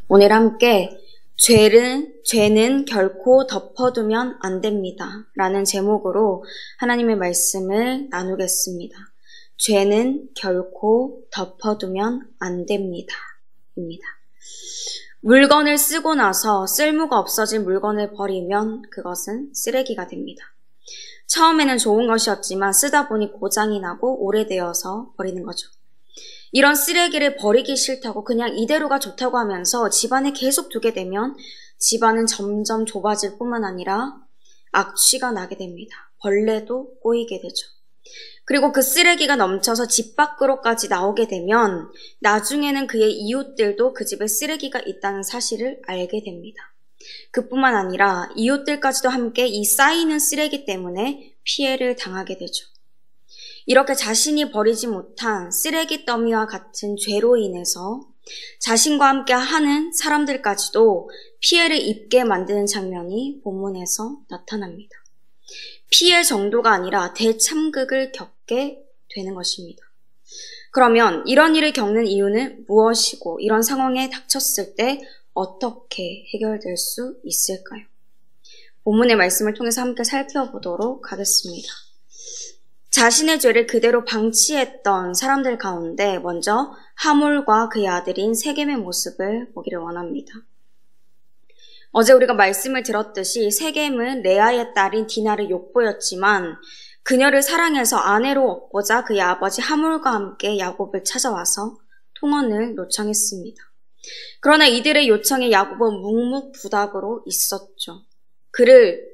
오늘 함께 죄는 결코 덮어두면 안 됩니다. 라는 제목으로 하나님의 말씀을 나누겠습니다. 죄는 결코 덮어두면 안 됩니다. 입니다. 물건을 쓰고 나서 쓸모가 없어진 물건을 버리면 그것은 쓰레기가 됩니다. 처음에는 좋은 것이었지만 쓰다 보니 고장이 나고 오래되어서 버리는 거죠. 이런 쓰레기를 버리기 싫다고 그냥 이대로가 좋다고 하면서 집안에 계속 두게 되면 집안은 점점 좁아질 뿐만 아니라 악취가 나게 됩니다. 벌레도 꼬이게 되죠. 그리고 그 쓰레기가 넘쳐서 집 밖으로까지 나오게 되면 나중에는 그의 이웃들도 그 집에 쓰레기가 있다는 사실을 알게 됩니다. 그뿐만 아니라 이웃들까지도 함께 이 쌓이는 쓰레기 때문에 피해를 당하게 되죠. 이렇게 자신이 버리지 못한 쓰레기 더미와 같은 죄로 인해서 자신과 함께 하는 사람들까지도 피해를 입게 만드는 장면이 본문에서 나타납니다. 피해 정도가 아니라 대참극을 겪게 되는 것입니다. 그러면 이런 일을 겪는 이유는 무엇이고 이런 상황에 닥쳤을 때 어떻게 해결될 수 있을까요? 본문의 말씀을 통해서 함께 살펴보도록 하겠습니다. 자신의 죄를 그대로 방치했던 사람들 가운데 먼저 하몰과 그의 아들인 세겜의 모습을 보기를 원합니다. 어제 우리가 말씀을 들었듯이 세겜은 레아의 딸인 디나를 욕보였지만 그녀를 사랑해서 아내로 얻고자 그의 아버지 하몰과 함께 야곱을 찾아와서 통혼을 요청했습니다. 그러나 이들의 요청에 야곱은 묵묵부답으로 있었죠. 그를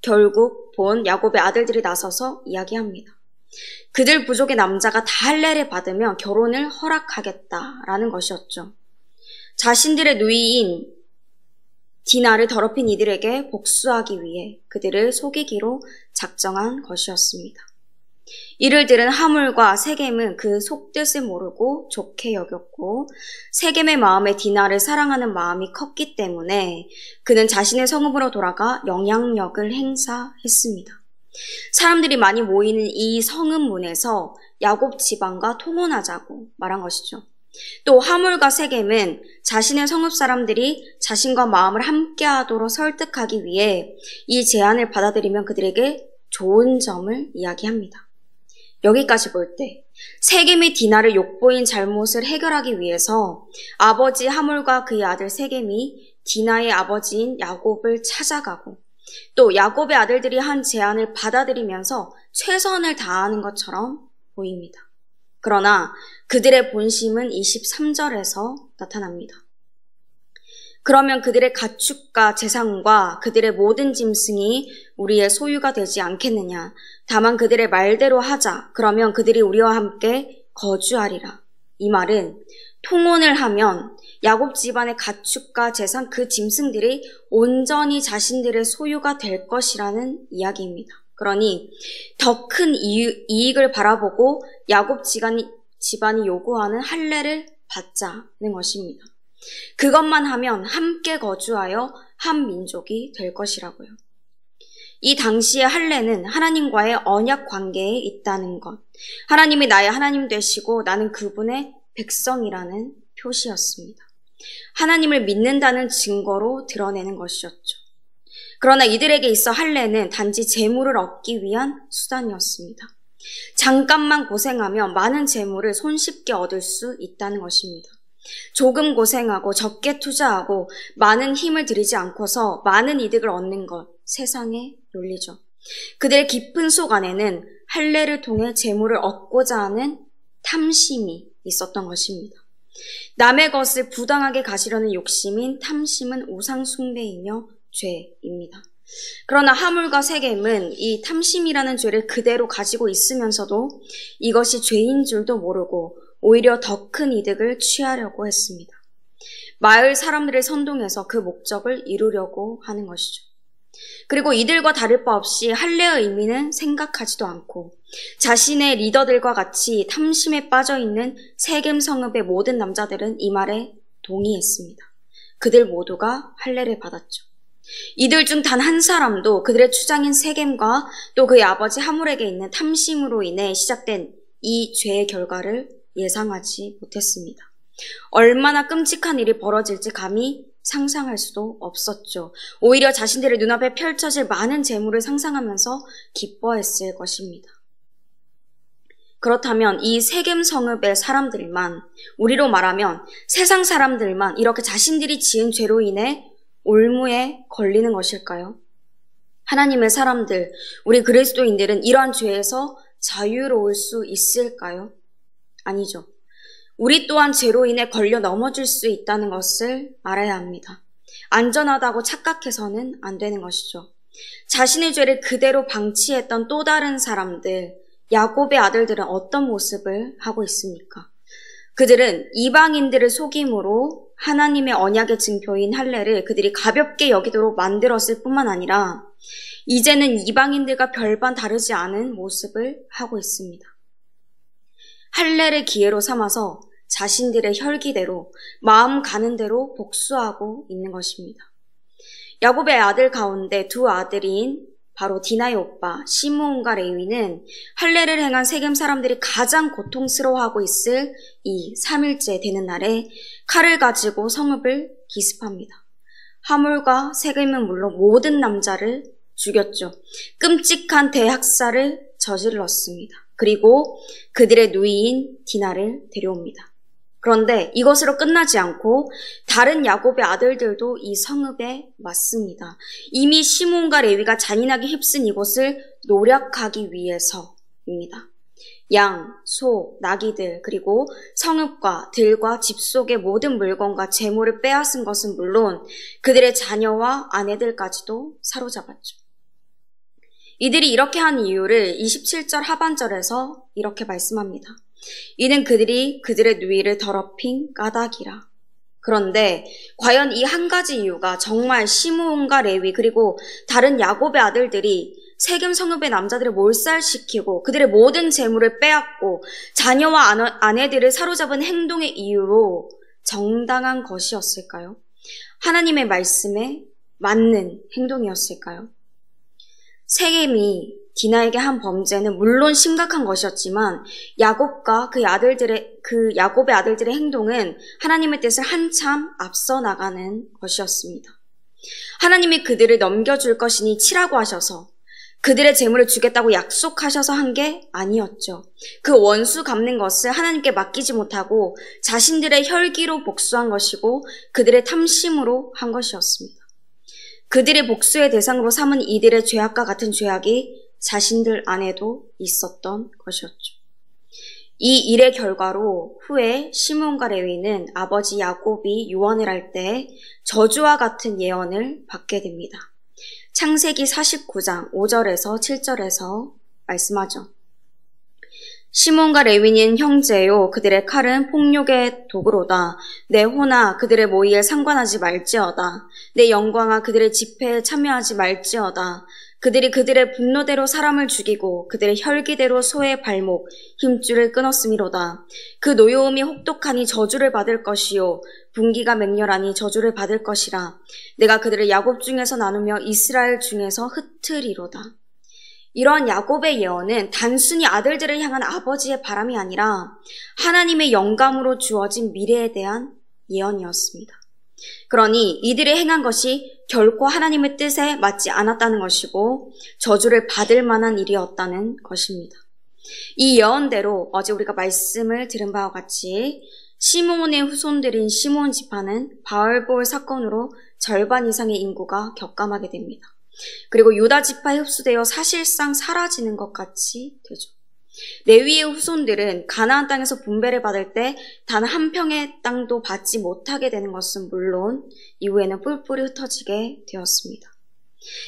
결국 본 야곱의 아들들이 나서서 이야기합니다. 그들 부족의 남자가 다 할례를 받으면 결혼을 허락하겠다라는 것이었죠. 자신들의 누이인 디나를 더럽힌 이들에게 복수하기 위해 그들을 속이기로 작정한 것이었습니다. 이를 들은 하몰과 세겜은 그 속뜻을 모르고 좋게 여겼고 세겜의 마음에 디나를 사랑하는 마음이 컸기 때문에 그는 자신의 성읍으로 돌아가 영향력을 행사했습니다. 사람들이 많이 모이는 이 성읍 문에서 야곱 집안과 통혼하자고 말한 것이죠. 또 하몰과 세겜은 자신의 성읍 사람들이 자신과 마음을 함께하도록 설득하기 위해 이 제안을 받아들이면 그들에게 좋은 점을 이야기합니다. 여기까지 볼 때 세겜이 디나를 욕보인 잘못을 해결하기 위해서 아버지 하몰과 그의 아들 세겜이 디나의 아버지인 야곱을 찾아가고 또 야곱의 아들들이 한 제안을 받아들이면서 최선을 다하는 것처럼 보입니다. 그러나 그들의 본심은 23절에서 나타납니다. 그러면 그들의 가축과 재산과 그들의 모든 짐승이 우리의 소유가 되지 않겠느냐. 다만 그들의 말대로 하자. 그러면 그들이 우리와 함께 거주하리라. 이 말은 통혼을 하면 야곱 집안의 가축과 재산 그 짐승들이 온전히 자신들의 소유가 될 것이라는 이야기입니다. 그러니 더 큰 이익을 바라보고 야곱 집안이 요구하는 할례를 받자는 것입니다. 그것만 하면 함께 거주하여 한 민족이 될 것이라고요. 이 당시의 할례는 하나님과의 언약 관계에 있다는 것, 하나님이 나의 하나님 되시고 나는 그분의 백성이라는 표시였습니다. 하나님을 믿는다는 증거로 드러내는 것이었죠. 그러나 이들에게 있어 할례는 단지 재물을 얻기 위한 수단이었습니다. 잠깐만 고생하면 많은 재물을 손쉽게 얻을 수 있다는 것입니다. 조금 고생하고 적게 투자하고 많은 힘을 들이지 않고서 많은 이득을 얻는 것, 세상의 논리죠. 그들의 깊은 속 안에는 할례를 통해 재물을 얻고자 하는 탐심이 있었던 것입니다. 남의 것을 부당하게 가지려는 욕심인 탐심은 우상 숭배이며 죄입니다. 그러나 하물과 세겜은 이 탐심이라는 죄를 그대로 가지고 있으면서도 이것이 죄인 줄도 모르고 오히려 더 큰 이득을 취하려고 했습니다. 마을 사람들을 선동해서 그 목적을 이루려고 하는 것이죠. 그리고 이들과 다를 바 없이 할례의 의미는 생각하지도 않고 자신의 리더들과 같이 탐심에 빠져있는 세겜 성읍의 모든 남자들은 이 말에 동의했습니다. 그들 모두가 할례를 받았죠. 이들 중 단 한 사람도 그들의 추장인 세겜과 또 그의 아버지 하몰에게 있는 탐심으로 인해 시작된 이 죄의 결과를 예상하지 못했습니다. 얼마나 끔찍한 일이 벌어질지 감히 상상할 수도 없었죠. 오히려 자신들의 눈앞에 펼쳐질 많은 재물을 상상하면서 기뻐했을 것입니다. 그렇다면 이 세겜 성읍의 사람들만, 우리로 말하면 세상 사람들만 이렇게 자신들이 지은 죄로 인해 올무에 걸리는 것일까요? 하나님의 사람들, 우리 그리스도인들은 이러한 죄에서 자유로울 수 있을까요? 아니죠. 우리 또한 죄로 인해 걸려 넘어질 수 있다는 것을 알아야 합니다. 안전하다고 착각해서는 안 되는 것이죠. 자신의 죄를 그대로 방치했던 또 다른 사람들, 야곱의 아들들은 어떤 모습을 하고 있습니까? 그들은 이방인들을 속임으로 하나님의 언약의 증표인 할례를 그들이 가볍게 여기도록 만들었을 뿐만 아니라 이제는 이방인들과 별반 다르지 않은 모습을 하고 있습니다. 할례를 기회로 삼아서 자신들의 혈기대로 마음 가는 대로 복수하고 있는 것입니다. 야곱의 아들 가운데 두 아들인 바로 디나의 오빠 시므온과 레위는 할례를 행한 세겜 사람들이 가장 고통스러워하고 있을 이 3일째 되는 날에 칼을 가지고 성읍을 기습합니다. 하물과 세겜은 물론 모든 남자를 죽였죠. 끔찍한 대학살을 저질렀습니다. 그리고 그들의 누이인 디나를 데려옵니다. 그런데 이것으로 끝나지 않고 다른 야곱의 아들들도 이 성읍에 왔습니다. 이미 시므온과 레위가 잔인하게 휩쓴 이곳을 노략하기 위해서입니다. 양, 소, 나귀들 그리고 성읍과 들과 집 속의 모든 물건과 재물을 빼앗은 것은 물론 그들의 자녀와 아내들까지도 사로잡았죠. 이들이 이렇게 한 이유를 27절 하반절에서 이렇게 말씀합니다. 이는 그들이 그들의 누이를 더럽힌 까닭이라. 그런데 과연 이 한 가지 이유가 정말 시므온과 레위 그리고 다른 야곱의 아들들이 세겜 성읍의 남자들을 몰살시키고 그들의 모든 재물을 빼앗고 자녀와 아내들을 사로잡은 행동의 이유로 정당한 것이었을까요? 하나님의 말씀에 맞는 행동이었을까요? 세겜이 디나에게 한 범죄는 물론 심각한 것이었지만 야곱과 그 야곱의 아들들의 행동은 하나님의 뜻을 한참 앞서 나가는 것이었습니다. 하나님이 그들을 넘겨줄 것이니 치라고 하셔서 그들의 재물을 주겠다고 약속하셔서 한 게 아니었죠. 그 원수 갚는 것을 하나님께 맡기지 못하고 자신들의 혈기로 복수한 것이고 그들의 탐심으로 한 것이었습니다. 그들의 복수의 대상으로 삼은 이들의 죄악과 같은 죄악이 자신들 안에도 있었던 것이었죠. 이 일의 결과로 후에 시므온과 레위는 아버지 야곱이 유언을 할 때 저주와 같은 예언을 받게 됩니다. 창세기 49장 5절에서 7절에서 말씀하죠. 시몬과 레위는 형제요 그들의 칼은 폭력의 도구로다. 내 호나 그들의 모의에 상관하지 말지어다. 내 영광아 그들의 집회에 참여하지 말지어다. 그들이 그들의 분노대로 사람을 죽이고 그들의 혈기대로 소의 발목, 힘줄을 끊었음이로다. 그 노여움이 혹독하니 저주를 받을 것이요 분기가 맹렬하니 저주를 받을 것이라. 내가 그들을 야곱 중에서 나누며 이스라엘 중에서 흩으리로다. 이러한 야곱의 예언은 단순히 아들들을 향한 아버지의 바람이 아니라 하나님의 영감으로 주어진 미래에 대한 예언이었습니다. 그러니 이들이 행한 것이 결코 하나님의 뜻에 맞지 않았다는 것이고 저주를 받을 만한 일이었다는 것입니다. 이 예언대로 어제 우리가 말씀을 들은 바와 같이 시므온의 후손들인 시므온 지파는 바알볼 사건으로 절반 이상의 인구가 격감하게 됩니다. 그리고 유다 지파에 흡수되어 사실상 사라지는 것 같이 되죠. 레위의 후손들은 가나안 땅에서 분배를 받을 때 단 한 평의 땅도 받지 못하게 되는 것은 물론 이후에는 뿔뿔이 흩어지게 되었습니다.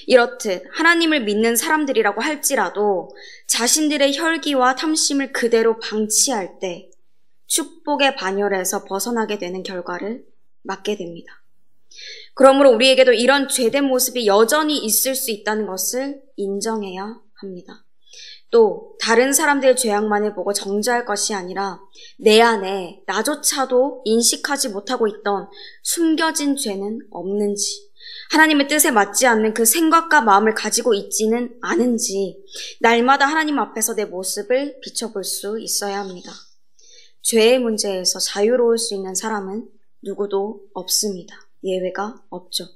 이렇듯 하나님을 믿는 사람들이라고 할지라도 자신들의 혈기와 탐심을 그대로 방치할 때 축복의 반열에서 벗어나게 되는 결과를 맞게 됩니다. 그러므로 우리에게도 이런 죄된 모습이 여전히 있을 수 있다는 것을 인정해야 합니다. 또 다른 사람들의 죄악만을 보고 정죄할 것이 아니라 내 안에 나조차도 인식하지 못하고 있던 숨겨진 죄는 없는지, 하나님의 뜻에 맞지 않는 그 생각과 마음을 가지고 있지는 않은지 날마다 하나님 앞에서 내 모습을 비춰볼 수 있어야 합니다. 죄의 문제에서 자유로울 수 있는 사람은 누구도 없습니다. 예외가 없죠.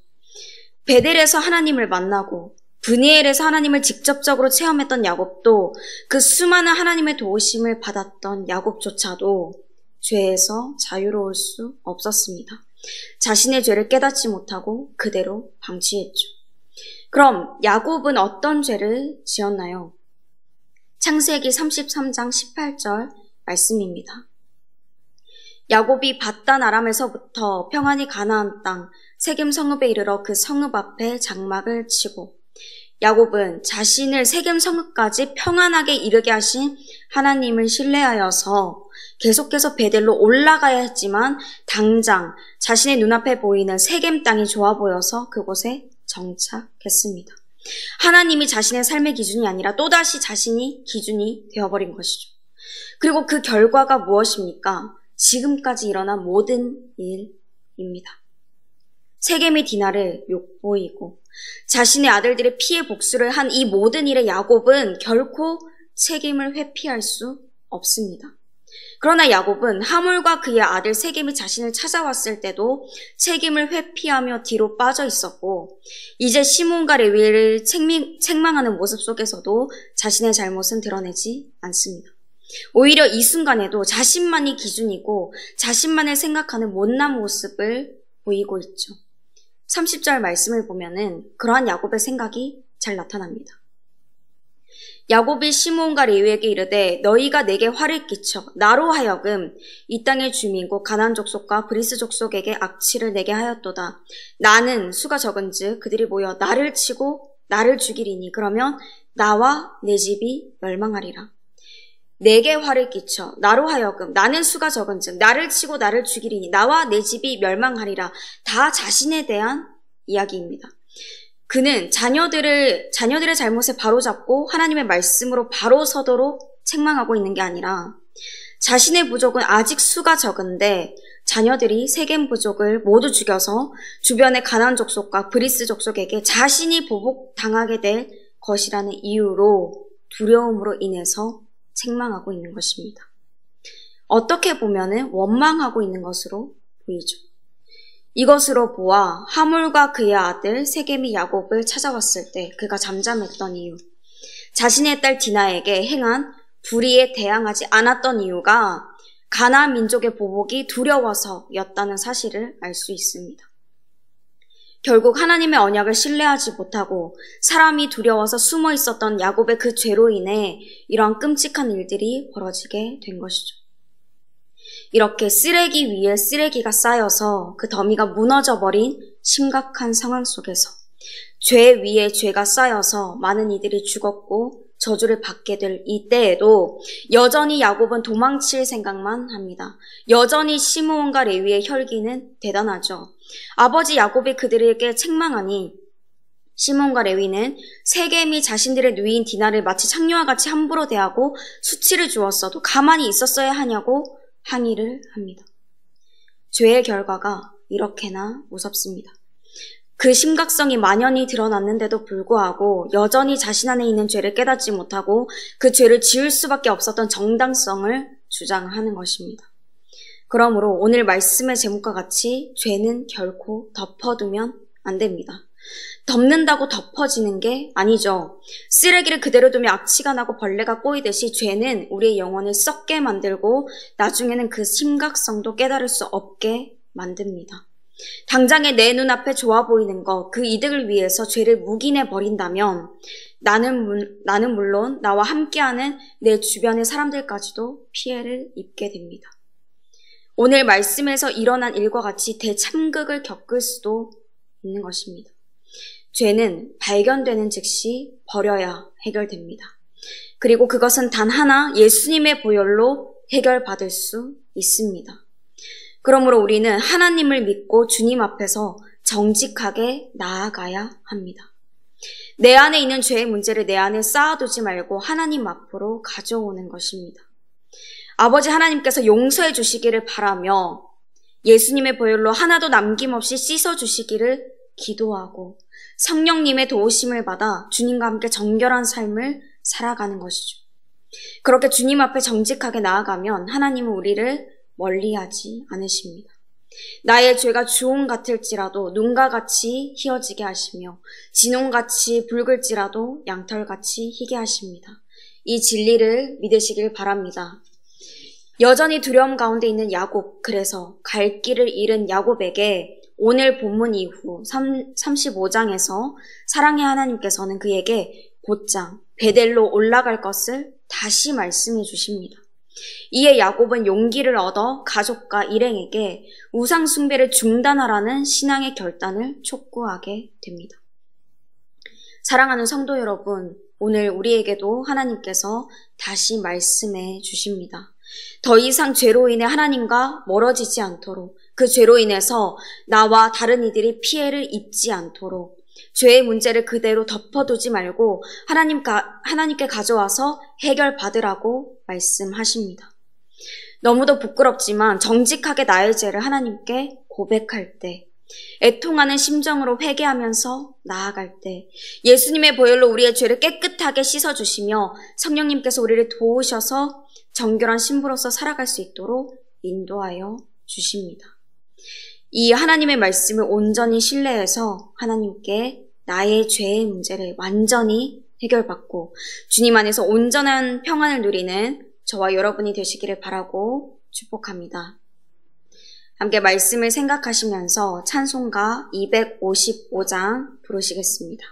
베델에서 하나님을 만나고 브니엘에서 하나님을 직접적으로 체험했던 야곱도 그 수많은 하나님의 도우심을 받았던 야곱조차도 죄에서 자유로울 수 없었습니다. 자신의 죄를 깨닫지 못하고 그대로 방치했죠. 그럼 야곱은 어떤 죄를 지었나요? 창세기 33장 18절 말씀입니다. 야곱이 밧단 아람에서부터 평안히 가나안 땅 세겜 성읍에 이르러 그 성읍 앞에 장막을 치고, 야곱은 자신을 세겜 성읍까지 평안하게 이르게 하신 하나님을 신뢰하여서 계속해서 베델로 올라가야 했지만 당장 자신의 눈앞에 보이는 세겜 땅이 좋아 보여서 그곳에 정착했습니다. 하나님이 자신의 삶의 기준이 아니라 또다시 자신이 기준이 되어버린 것이죠. 그리고 그 결과가 무엇입니까? 지금까지 일어난 모든 일입니다. 세겜이 디나를 욕보이고 자신의 아들들의 피해 복수를 한 이 모든 일에 야곱은 결코 책임을 회피할 수 없습니다. 그러나 야곱은 하몰과 그의 아들 세겜이 자신을 찾아왔을 때도 책임을 회피하며 뒤로 빠져 있었고, 이제 시몬과 레위를 책망하는 모습 속에서도 자신의 잘못은 드러내지 않습니다. 오히려 이 순간에도 자신만이 기준이고 자신만을 생각하는 못난 모습을 보이고 있죠. 30절 말씀을 보면은 그러한 야곱의 생각이 잘 나타납니다. 야곱이 시므온과 레위에게 이르되 너희가 내게 화를 끼쳐 나로 하여금 이 땅의 주민고 가나안 족속과 브리스 족속에게 악취를 내게 하였도다. 나는 수가 적은즉 그들이 모여 나를 치고 나를 죽이리니 그러면 나와 내 집이 멸망하리라. 내게 화를 끼쳐 나로 하여금 나는 수가 적은즉 나를 치고 나를 죽이리니 나와 내 집이 멸망하리라. 다 자신에 대한 이야기입니다. 그는 자녀들의 잘못에 바로잡고 하나님의 말씀으로 바로 서도록 책망하고 있는 게 아니라 자신의 부족은 아직 수가 적은데 자녀들이 세겜 부족을 모두 죽여서 주변의 가나안 족속과 브리스 족속에게 자신이 보복당하게 될 것이라는 이유로 두려움으로 인해서 책망하고 있는 것입니다. 어떻게 보면은 원망하고 있는 것으로 보이죠. 이것으로 보아 하몰과 그의 아들 세겜이 야곱을 찾아왔을 때 그가 잠잠했던 이유, 자신의 딸 디나에게 행한 불의에 대항하지 않았던 이유가 가나안 민족의 보복이 두려워서였다는 사실을 알 수 있습니다. 결국 하나님의 언약을 신뢰하지 못하고 사람이 두려워서 숨어 있었던 야곱의 그 죄로 인해 이러한 끔찍한 일들이 벌어지게 된 것이죠. 이렇게 쓰레기 위에 쓰레기가 쌓여서 그 더미가 무너져버린 심각한 상황 속에서 죄 위에 죄가 쌓여서 많은 이들이 죽었고 저주를 받게 될 이때에도 여전히 야곱은 도망칠 생각만 합니다. 여전히 시므온과 레위의 혈기는 대단하죠. 아버지 야곱이 그들에게 책망하니 시몬과 레위는 세겜이 자신들의 누이인 디나를 마치 창녀와 같이 함부로 대하고 수치를 주었어도 가만히 있었어야 하냐고 항의를 합니다. 죄의 결과가 이렇게나 무섭습니다. 그 심각성이 만연히 드러났는데도 불구하고 여전히 자신 안에 있는 죄를 깨닫지 못하고 그 죄를 지을 수밖에 없었던 정당성을 주장하는 것입니다. 그러므로 오늘 말씀의 제목과 같이 죄는 결코 덮어두면 안 됩니다. 덮는다고 덮어지는 게 아니죠. 쓰레기를 그대로 두면 악취가 나고 벌레가 꼬이듯이 죄는 우리의 영혼을 썩게 만들고 나중에는 그 심각성도 깨달을 수 없게 만듭니다. 당장에 내 눈앞에 좋아 보이는 것, 그 이득을 위해서 죄를 묵인해 버린다면 나는 물론 나와 함께하는 내 주변의 사람들까지도 피해를 입게 됩니다. 오늘 말씀에서 일어난 일과 같이 대참극을 겪을 수도 있는 것입니다. 죄는 발견되는 즉시 버려야 해결됩니다. 그리고 그것은 단 하나 예수님의 보혈로 해결받을 수 있습니다. 그러므로 우리는 하나님을 믿고 주님 앞에서 정직하게 나아가야 합니다. 내 안에 있는 죄의 문제를 내 안에 쌓아두지 말고 하나님 앞으로 가져오는 것입니다. 아버지 하나님께서 용서해 주시기를 바라며 예수님의 보혈로 하나도 남김없이 씻어주시기를 기도하고 성령님의 도우심을 받아 주님과 함께 정결한 삶을 살아가는 것이죠. 그렇게 주님 앞에 정직하게 나아가면 하나님은 우리를 멀리하지 않으십니다. 나의 죄가 주홍 같을지라도 눈과 같이 희어지게 하시며 진홍같이 붉을지라도 양털같이 희게 하십니다. 이 진리를 믿으시길 바랍니다. 여전히 두려움 가운데 있는 야곱, 그래서 갈 길을 잃은 야곱에게 오늘 본문 이후 35장에서 사랑의 하나님께서는 그에게 곧장 베델로 올라갈 것을 다시 말씀해 주십니다. 이에 야곱은 용기를 얻어 가족과 일행에게 우상 숭배를 중단하라는 신앙의 결단을 촉구하게 됩니다. 사랑하는 성도 여러분, 오늘 우리에게도 하나님께서 다시 말씀해 주십니다. 더 이상 죄로 인해 하나님과 멀어지지 않도록, 그 죄로 인해서 나와 다른 이들이 피해를 입지 않도록 죄의 문제를 그대로 덮어두지 말고 하나님께 가져와서 해결받으라고 말씀하십니다. 너무도 부끄럽지만 정직하게 나의 죄를 하나님께 고백할 때, 애통하는 심정으로 회개하면서 나아갈 때 예수님의 보혈로 우리의 죄를 깨끗하게 씻어주시며 성령님께서 우리를 도우셔서 정결한 신부로서 살아갈 수 있도록 인도하여 주십니다. 이 하나님의 말씀을 온전히 신뢰해서 하나님께 나의 죄의 문제를 완전히 해결받고 주님 안에서 온전한 평안을 누리는 저와 여러분이 되시기를 바라고 축복합니다. 함께 말씀을 생각하시면서 찬송가 255장 부르시겠습니다.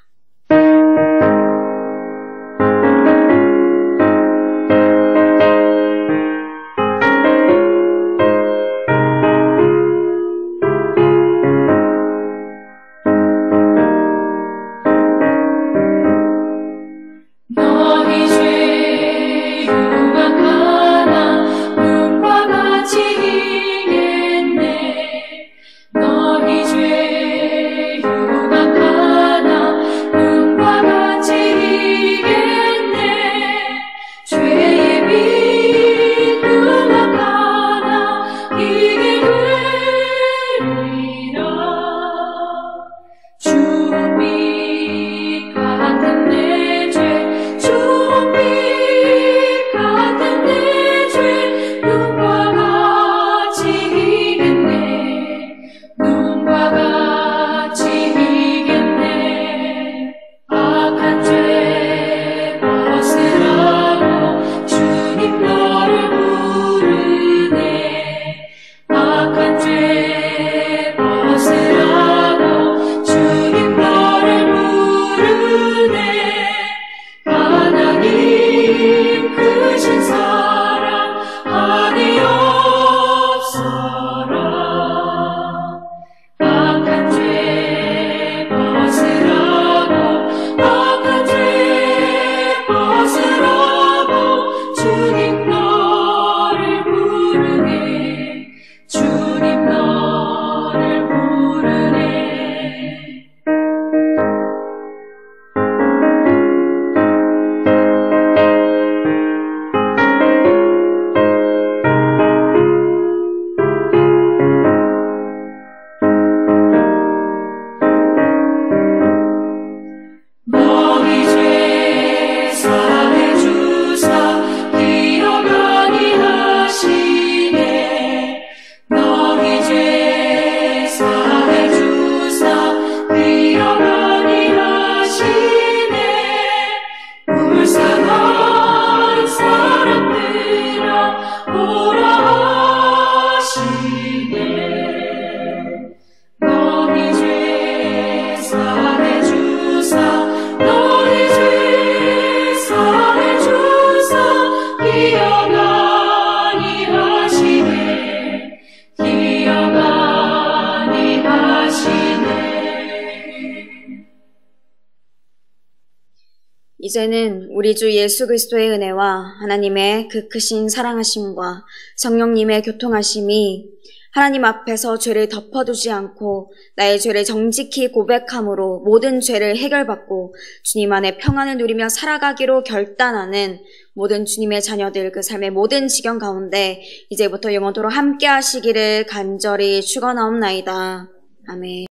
이제는 우리 주 예수 그리스도의 은혜와 하나님의 그 크신 사랑하심과 성령님의 교통하심이 하나님 앞에서 죄를 덮어두지 않고 나의 죄를 정직히 고백함으로 모든 죄를 해결받고 주님 안에 평안을 누리며 살아가기로 결단하는 모든 주님의 자녀들, 그 삶의 모든 지경 가운데 이제부터 영원토록 함께 하시기를 간절히 축원하옵나이다. 아멘.